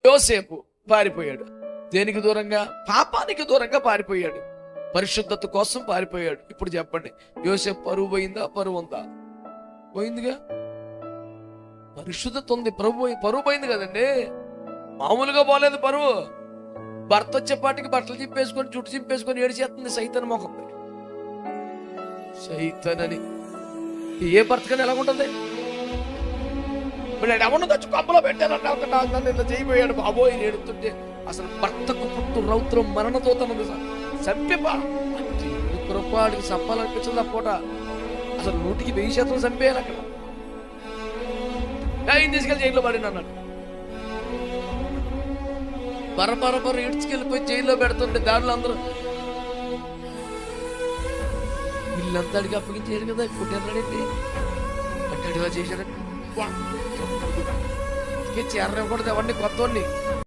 యోసేపు పారిపోయాడు. దేనికి దూరంగా? పాపానికి దూరంగా పారిపోయాడు. పరిశుద్ధత కోసం పారిపోయాడు. ఇప్పుడు చెప్పండి, యోసేపు పరువు పోయిందా? పరువు ఉందా? పోయిందిగా. పరిశుద్ధత ఉంది, పరువు పోయింది కదండి. మామూలుగా పోలేదు పరువు. భర్త వచ్చేపాటికి బట్టలు చింపేసుకొని జుట్టు చింపేసుకొని ఏడిచేస్తుంది సైతాన్ మొఖం. సైతాన్ అని ఏ భర్తకని ఎలాగుంటుంది? ఇప్పుడు ఎవరిని తెచ్చి కప్పలో పెట్టారంటే నన్ను ఇట్లా చేయబోయాడు బాబోయ్ ఏడుతుంటే అసలు భర్తకు పుట్టు రౌద్రం మరణతోతన్నది. కృపాడికి చంపాలనిపించింది ఆ పూట. అసలు 100% చంపేయాలి అక్కడ. ఆయన తీసుకెళ్ళి జైల్లో పడింది అన్నాడు. బరబర ఇడ్చుకెళ్ళిపోయి జైల్లో పెడుతుంటే దానిలో అందరూ వీళ్ళంతా అడిగి అప్పగించారు కదా. ఇప్పుడు ఎన్నాడండి అంటే అడిగా చేశారంటే చేరనివ్వకూడదు ఎవరిని, కొత్త